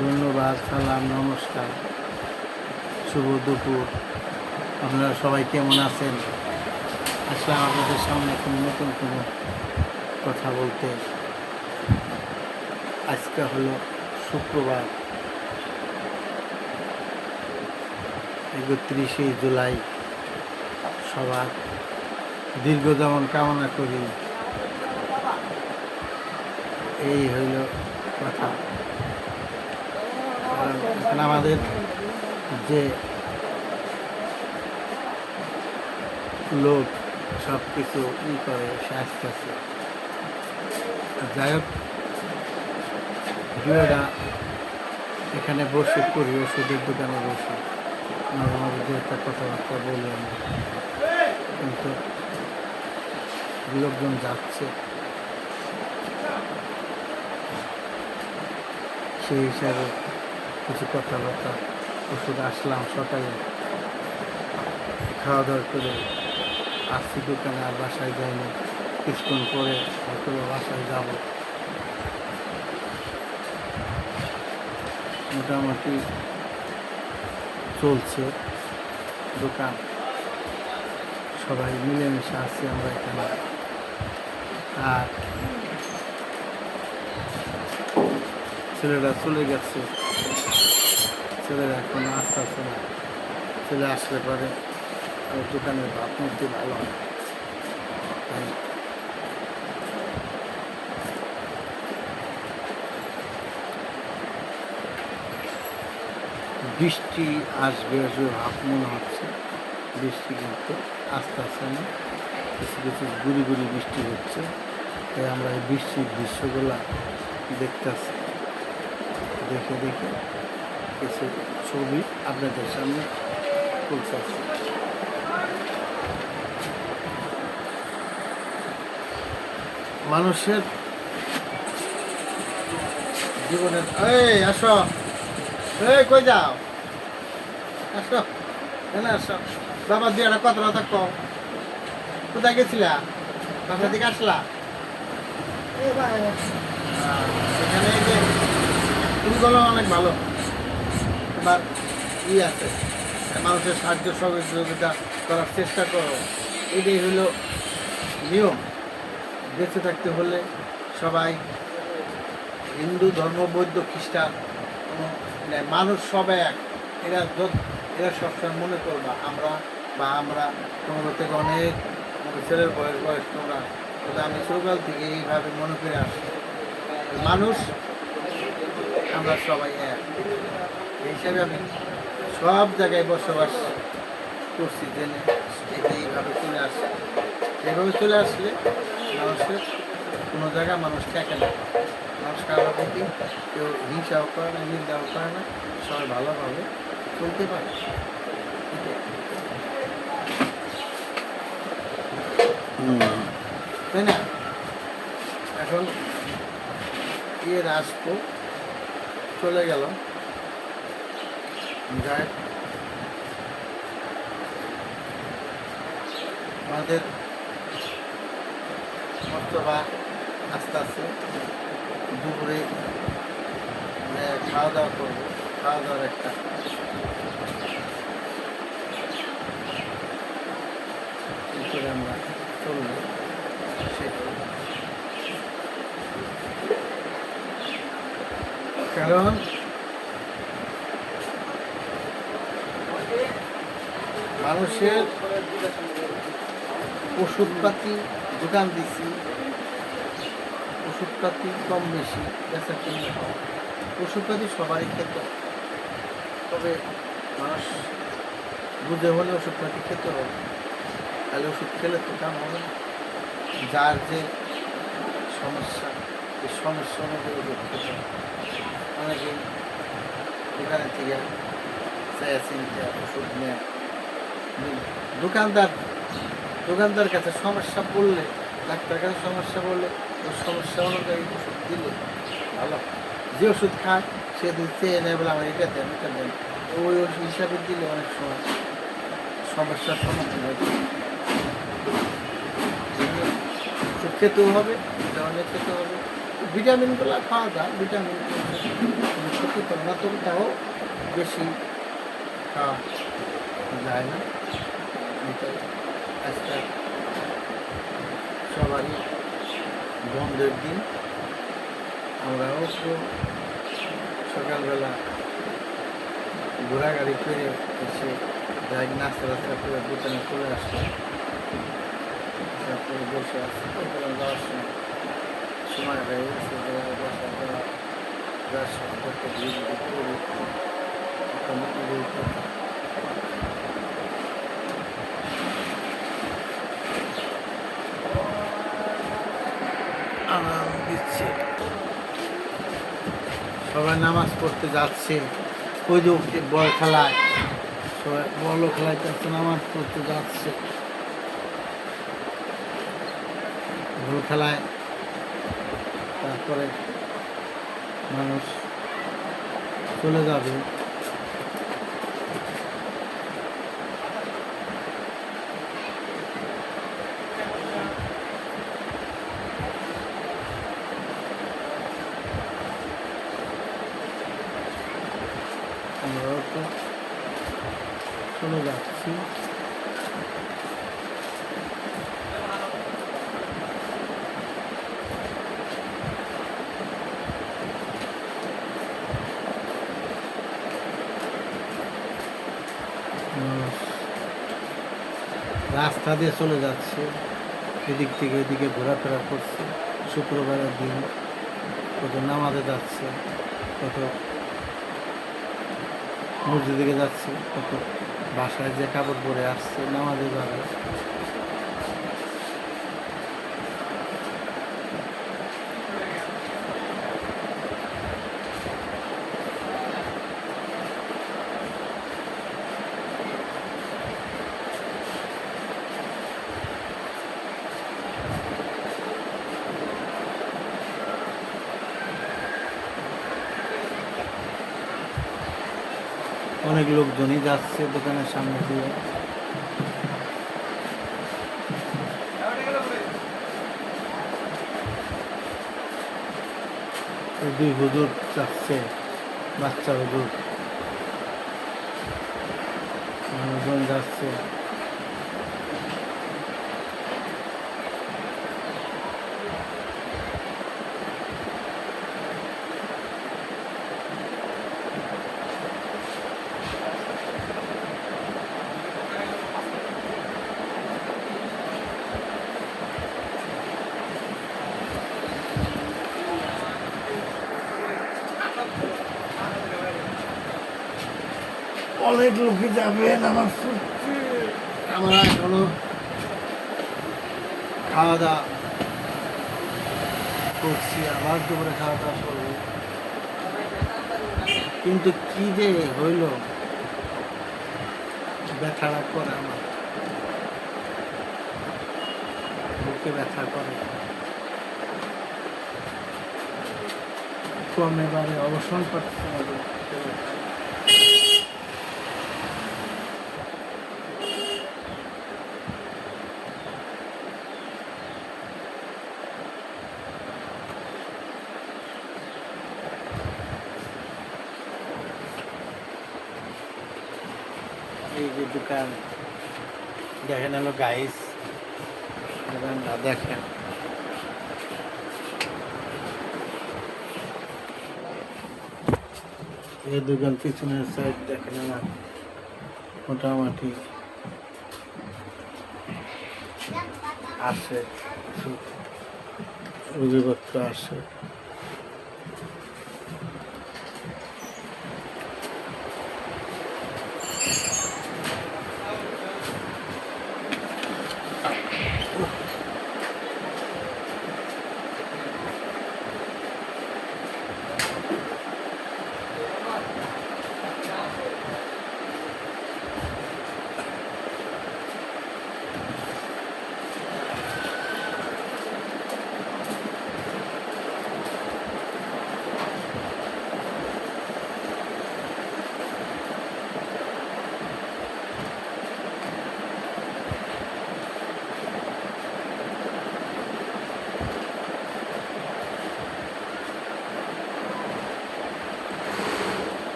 ধন্যবাদ, সালাম, নমস্কার, শুভ দুপুর। আপনারা সবাই কেমন আছেন? আসলাম আপনাদের সামনে কোনো নতুন কোনো কথা বলতে। আজকে হলো শুক্রবার, 31শে জুলাই। সবার দীর্ঘ যেমন কামনা করি, এই হইল কথা। কারণ আমাদের যে লোক সব কিছু করে সে আস্তে আস্তে, যাই হোক, ভিডিওটা এখানে বসে করি, ওষুধের দোকানে বসে মাঝে মাঝে দু একটা কথাবার্তা বলি আমরা, কিন্তু লোকজন যাচ্ছে, সেই হিসাবে কিছু কথাবার্তা। ওষুধ আসলাম সকালে, খাওয়া দাওয়া করে আসছি দোকানে, আর বাসায় যাইনি। কিছুক্ষণ পরে হয়তো বাসায় যাব। মোটামুটি চলছে দোকান, সবাই মিলেমিশে আছি আমরা এখানে। আর ছেলেরা চলে গেছে, ছেলেরা এখন আসতেছে না। ছেলে আসলে পরে দোকানের ভাবমূর্তি ভালো হয়। তাই বৃষ্টি আসবে আসবে ভাব মনে হচ্ছে। বৃষ্টি কিন্তু আস্তে আস্তে না, কিছু কিছু গুড়ি গুড়ি বৃষ্টি হচ্ছে। তাই আমরা এই বৃষ্টির দৃশ্যগুলো দেখতেছি, দেখে দেখে কিছু ছবি আপনাদের সামনে তুলতেছি। মানুষের জীবনের আসো, কই যাও, আসো এখানে আসো। বাবা দিয়ে একটা কথা থাকো, কোথায় গেছিলা? বাসা থেকে আসলা? এখানে যে ফুলগুলো অনেক ভালো, এবার আছে, মানুষের সাহায্য সহযোগিতা করার চেষ্টা করো, এটাই হলো নিয়ম। বেঁচে থাকতে হলে সবাই, হিন্দু ধর্ম, বৌদ্ধ, খ্রিস্টান, মানুষ সবাই এক। এরা সবসময় মনে করবা আমরা তোমাদের থেকে অনেক ছেলের বয়স তোমরা, কিন্তু আমি ছোটকাল থেকে এইভাবে মনে করে আসি, মানুষ আমরা সবাই এক। এই হিসাবে আমি সব জায়গায় বসবাস করছি, জেনে এইভাবে চলে আসি। এইভাবে চলে আসলে মানুষের কোনো জায়গায় মানুষ ঠেকে না, মানুষ কারোর প্রতি কেউ হিংসাও করে না, নিন্দাও করে না, সবাই ভালোভাবে চলতে পারে। তাই না? এখন আসবো, চলে গেল, যাই আমাদের মস্তফা আস্তে আস্তে দুপুরে খাওয়া দাওয়া করবো। খাওয়া দাওয়ার একটা করে আমরা চলবো, সেটাই। কারণ মানুষের ওষুধপাতি দোকান দিচ্ছি, ওষুধপাতি কম বেশি বেচা কিনে হয়, ওষুধপাতি সবারই খেতে, তবে মানুষ বুঝে হলে ওষুধপাতি খেতে হবে। তাহলে ওষুধ খেলে তো কাম হবে না। যার যে সমস্যা, এই সমস্যা অনুযায়ী ওষুধ খেতে হবে। অনেকে দোকানের থেকে চিন্তা ওষুধ নেয়, দোকানদার কাছে সমস্যা পড়লে, ডাক্তার কাছে সমস্যা পড়লে ওর সমস্যা অনুযায়ী ওষুধ দিলে ভালো। যে ওষুধ খায় সে যদি চেয়ে নেয় বলে আমার এটা দেন, এটা দেন, ওই ওষুধ হিসাবে দিলে অনেক সময় সমস্যার সম্মুখীন হয়েছে। ওষুধ খেতেও হবে, খেতে হবে, ভিটামিনগুলো খাওয়া যায়, ভিটামিন ক্ষতি করে না, তবু তাও বেশি খাওয়া যায় না। এটাই আজকে সবারই বন্ধের দিন, আমরাও তো সকালবেলা ঘোরাঘুরি করে এসে যাই নাস্তা টাস্তা করে দোকানে চলে আসলাম, তারপরে বসে আসছি। যাওয়ার সময় হয়ে গেছে, বসা যাওয়ার সময় করতে ধীরে ধীরে করি। আরাম দিচ্ছে, সবাই নামাজ পড়তে যাচ্ছে। ওই যে বল খেলায় সবাই বল খেলায় যাচ্ছে, নামাজ পড়তে যাচ্ছে। বল খেলায় তারপরে মানুষ চলে যাবে। আমরাও তো চলে যাচ্ছি। রাস্তা দিয়ে চলে যাচ্ছে, এদিক থেকে এদিকে ঘোরাফেরা করছে। শুক্রবারের দিন কত নামাজে যাচ্ছে, কত মসজিদে যাচ্ছে, কত বাসায় যে কাপড় পরে আসছে নামাজে যাবে। অনেক লোকজনই যাচ্ছে দোকানের সামনে দিয়ে। দুই হুজুর যাচ্ছে, বাচ্চা হুজুর, মানুষজন যাচ্ছে। অনেক লোকই যাবে নামাজ পড়তে। আমরা এখনো খাওয়া দাওয়া করছি, আবার দুপুরে খাওয়া দাওয়া করবো। কিন্তু কি যে হইল, ব্যথাটা করে, আমার বুকে ব্যথা করে। কমে বারে অবসান করতে হবে। এই যে দোকান দেখেন, হলো গাইস, দোকানটা দেখেন। এই দোকান পিছনের সাইড দেখেন, আমার মোটামুটি আসে, রুজিপত্র আসে।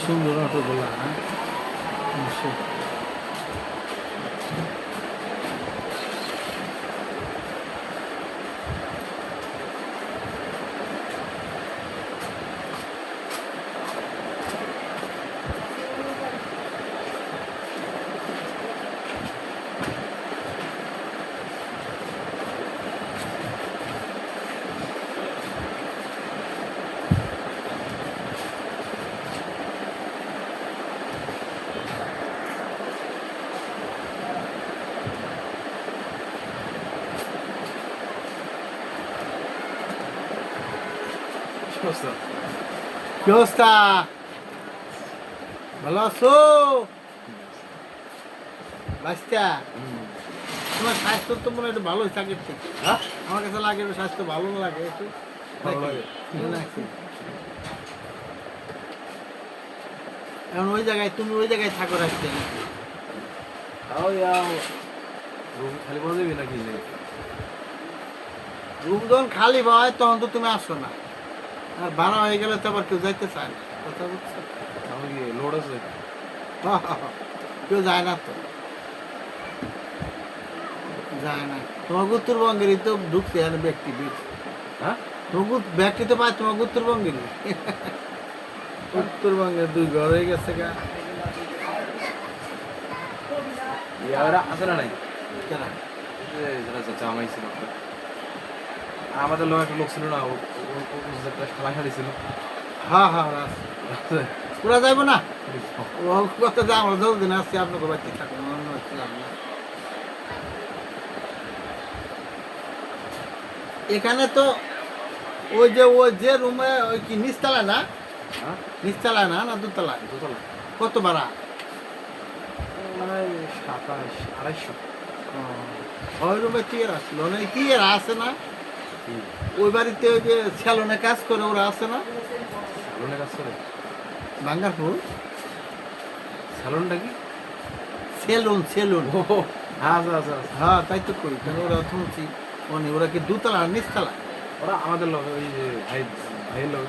সুন্দর অটোগুলা, হ্যাঁ অবশ্যই। কি অবস্থা? ভালো আছো বাচ্চা? তোমার স্বাস্থ্য তো মনে হয় একটু ভালোই থাকে ঠিক। হ্যাঁ আমার কাছে লাগে একটু স্বাস্থ্য ভালো লাগে একটু ভালো লাগে। নাকি? এখন ওই জায়গায় তুমি ওই জায়গায় থাকো রাখতে নাকি? তাও যাও রুম খালি করে দিবি নাকি যে রুম যখন খালি হয় তখন তো তুমি আসো না, আর ভাড়া হয়ে গেলে তো আবার কেউ যাইতে চায় না, কথা বুঝছো? আমার কি লোড আছে? কেউ যায় না তো, যায় না। তোমার উত্তরবঙ্গেরই তো ঢুকছে আর ব্যক্তি হ্যাঁ তোমার ব্যক্তি তো পায় তোমার উত্তরবঙ্গেরই। উত্তরবঙ্গের 2 ঘর হয়ে গেছে গা। ইয়ারা আছে না নাই? কেনা যারা জামাই ছিল আর আমাদের লোক একটা লোক ছিল না একটা খালা খালি ছিল হ্যাঁ হ্যাঁ আছে। পুরা যাইব না ও কথা যা আমরা 10 দিন আসছি আপনাকে বাড়িতে থাকুন, অন্য ছিলাম না। এখানে তো ওই যে রুমে ওই কি নিচতলায় না? হ্যাঁ নিচতলায় না, না দোতলায়? দোতলা কত ভাড়া? মানে 27-2800। ওই রুমে টিয়ার আসলো না, টিয়ার আছে না? ওই বাড়িতে ওই যে স্যালনে কাজ করে ওরা আছে না? স্যালুনে কাজ করে? বাঙ্গারপুর স্যালুনটা কি? Salon salon. ও আচ্ছা আচ্ছা আচ্ছা। হ্যাঁ তাই তো করি, কারণ ওরা শুনছি মানে ওরা কি দোতলা আর নিচতলা? ওরা আমাদের লোক ওই যে ভাইয়ের লোক